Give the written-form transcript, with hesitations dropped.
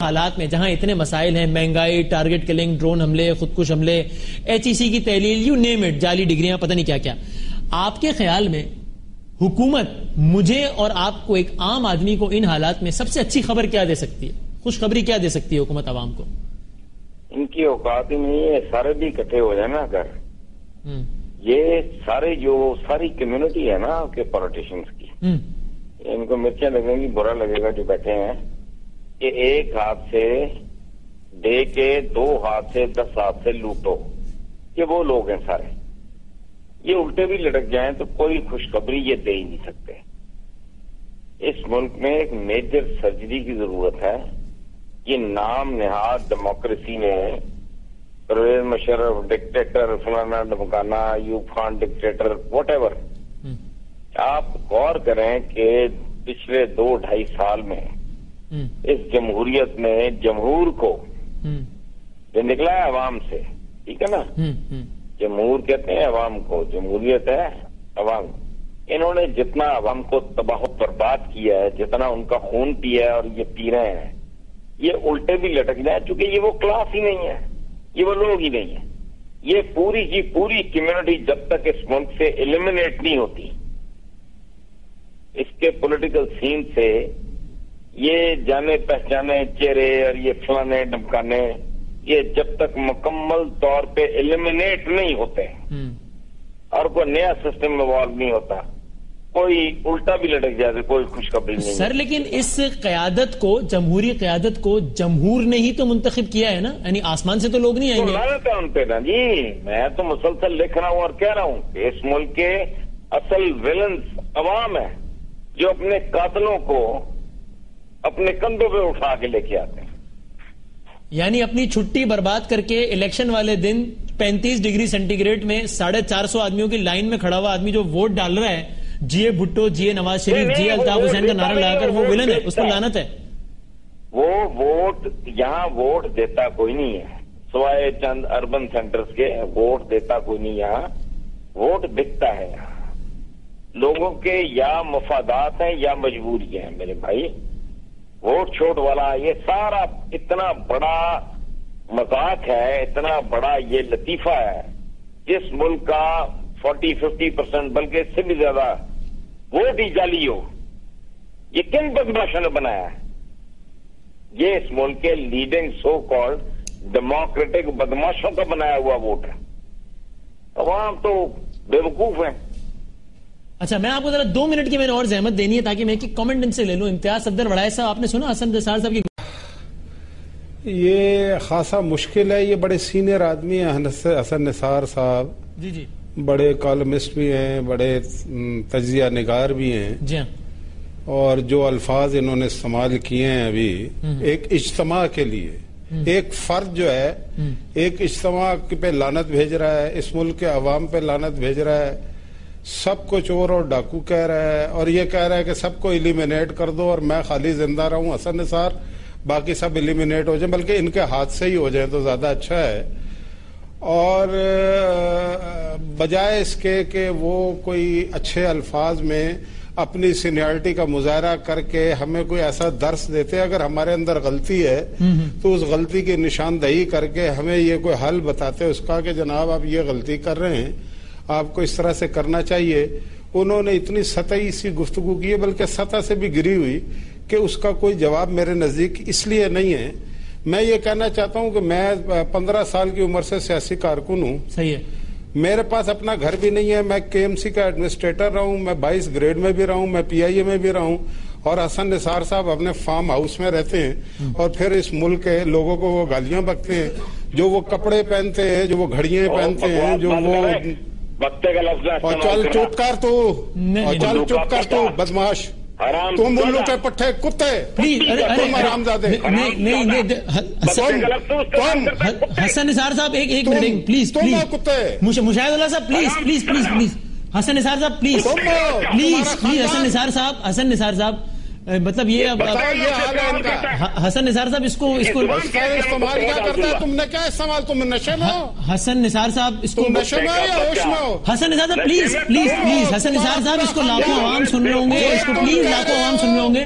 حالات میں جہاں اتنے مسائل ہیں، مہنگائی، ٹارگٹ کلنگ، ڈرون حملے، خودکش حملے، HEC کی تحلیل، یو نیم اٹ، جعلی ڈگریاں، پتہ نہیں کیا کیا، آپ کے خیال میں حکومت مجھے اور آپ کو، ایک عام آدمی کو ان حالات میں سب سے اچھی خبر کیا دے سکتی ہے، خوشخبری کیا دے سکتی ہے حکومت عوام کو؟ ان کی اوقات ہی نہیں ہے، سارے بھی اکٹھے ہو جائیں نا اگر یہ سارے جو ساری کمیونٹی ہے نا کہ پولیٹیشنز کی، ان کو مرچیں لگیں گی، برا لگے گا جو بیٹھے ہیں کہ ایک ہاتھ سے دے کے 2 ہاتھ سے 10 ہاتھ سے لوٹو، یہ وہ لوگ ہیں سارے، یہ الٹے بھی لٹک جائیں تو کوئی خوشخبری یہ دے ہی نہیں سکتے۔ اس ملک میں ایک میجر سرجری کی ضرورت ہے۔ یہ نام نہاد ڈیموکریسی میں پرویز مشرف ڈکٹیٹر، فلانا ڈمکانا، Ayub Khan dictator, whatever, آپ غور کریں کہ پچھلے 2-2.5 سال میں اس جمہوریت میں جمہور کو جو نکلا ہے عوام سے، ٹھیک ہے نا، جمہور کہتے ہیں عوام کو، جمہوریت ہے عوام، انہوں نے جتنا عوام کو تباہ و برباد کیا ہے، جتنا ان کا خون پیا ہے اور یہ پی رہے ہیں، یہ الٹے بھی لٹک جائیں، چونکہ یہ وہ کلاس ہی نہیں ہے، یہ وہ لوگ ہی نہیں ہیں۔ یہ پوری کی پوری کمیونٹی جب تک اس ملک سے ایلیمنیٹ نہیں ہوتی، اس کے پولیٹیکل سین سے، یہ جانے پہچانے چہرے اور یہ فلانے ڈمکانے، یہ جب تک مکمل طور پہ ایلیمنیٹ نہیں ہوتے اور کوئی نیا سسٹم ایوالو نہیں ہوتا، کوئی الٹا بھی لٹک جائے تو کوئی خوشخبری نہیں۔ سر لیکن اس قیادت کو، جمہوری قیادت کو جمہور نے ہی تو منتخب کیا ہے نا، یعنی آسمان سے تو لوگ نہیں آئیں گے۔ لعنت ہے ان پہ نا جی، میں تو مسلسل لکھ رہا ہوں اور کہہ رہا ہوں کہ اس ملک کے اصل ویلنس عوام ہے، جو اپنے قاتلوں کو اپنے کندھوں پہ اٹھا کے لے کے آتے ہیں۔ یعنی اپنی چھٹی برباد کر کے الیکشن والے دن 35 ڈگری سینٹی گریڈ میں 450 آدمیوں کی لائن میں کھڑا ہوا آدمی جو ووٹ ڈال رہا ہے، جی بھٹو، جی نواز شریف، جی الطاف حسین کا نعرہ لگا کر، وہ ولن ہے، اس پر لعنت ہے۔ وہ ووٹ یہاں ووٹ دیتا کوئی نہیں ہے، سوائے چند اربن سینٹرز کے، ووٹ دیتا کوئی نہیں یہاں، ووٹ بکتا ہے یہاں، لوگوں کے یا مفادات ہیں یا مجبوری ہیں میرے بھائی۔ ووٹ چھوٹ والا یہ سارا اتنا بڑا مذاق ہے، اتنا بڑا یہ لطیفہ ہے، جس ملک کا 40-50% بلکہ اس سے بھی زیادہ ووٹ ہی جعلی ہو، یہ کن بدماشوں نے بنایا ہے؟ یہ اس ملک کے لیڈنگ سو کالڈ ڈیموکریٹک بدماشوں کا بنایا ہوا ووٹ ہے، عوام تو بے وقوف ہیں۔ اچھا، میں آپ کو ذرا 2 منٹ کی میں نے اور زحمت دینی ہے تاکہ میں ایک کامنٹ ان سے لے لوں۔ امتیاز صفدر وڑائے صاحب، آپ نے سنا حسن نثار صاحب کی؟ یہ خاصا مشکل ہے، یہ بڑے سینئر آدمی ہیں حسن نثار صاحب، جی جی، بڑے کالمسٹ بھی ہیں، بڑے تجزیہ نگار بھی ہیں، جی ہاں، اور جو الفاظ انہوں نے استعمال کیے ہیں ابھی ایک اجتماع کے لیے، ایک فرد جو ہے ایک اجتماع پہ لعنت بھیج رہا ہے، اس ملک کے عوام پہ لعنت بھیج رہا ہے، سب کو چور اور ڈاکو کہہ رہا ہے، اور یہ کہہ رہا ہے کہ سب کو ایلیمینیٹ کر دو اور میں خالی زندہ رہوں، حسن نثار، باقی سب ایلیمینیٹ ہو جائیں، بلکہ ان کے ہاتھ سے ہی ہو جائیں تو زیادہ اچھا ہے۔ اور بجائے اس کے کہ وہ کوئی اچھے الفاظ میں اپنی سینیارٹی کا مظاہرہ کر کے ہمیں کوئی ایسا درس دیتے، اگر ہمارے اندر غلطی ہے تو اس غلطی کی نشاندہی کر کے ہمیں یہ کوئی حل بتاتے اس کا کہ جناب آپ یہ غلطی کر رہے ہیں، آپ کو اس طرح سے کرنا چاہیے۔ انہوں نے اتنی سطحی سی گفتگو کی ہے، بلکہ سطح سے بھی گری ہوئی، کہ اس کا کوئی جواب میرے نزدیک اس لیے نہیں ہے۔ میں یہ کہنا چاہتا ہوں کہ میں 15 سال کی عمر سے سیاسی کارکن ہوں، صحیح ہے، میرے پاس اپنا گھر بھی نہیں ہے، میں KMC کا ایڈمنسٹریٹر رہا ہوں، میں 22 گریڈ میں بھی رہا ہوں، میں PIA میں بھی رہا ہوں، اور حسن نثار صاحب اپنے فارم ہاؤس میں رہتے ہیں، اور پھر اس ملک کے لوگوں کو وہ گالیاں بکتے ہیں، جو وہ کپڑے پہنتے ہیں، جو وہ گھڑیاں پہنتے ہیں، جو وہ، اور چل چپ کر تو، اور چل چپ کر تو بدماش، تم الو کے پٹھے کتے، تم حرامزادے، حسن نثار صاحب ایک منٹ پلیز، تم کتے، مشاہد اللہ صاحب پلیز، حسن نثار صاحب پلیز، حسن نثار صاحب مطلب یہ اب حسن نثار صاحب اس کو استعمال کیا کرتا ہے؟ تم نے کیا استعمال؟ تم نشے میں ہو؟ حسن نثار صاحب اس کو نشے میں ہو یا ہوش میں ہو؟ حسن نثار صاحب پلیز، حسن نثار صاحب اس کو لاکھوں عوام سن رہے ہوں گے، اس کو پلیز لاکھوں عوام سن رہے ہوں گے،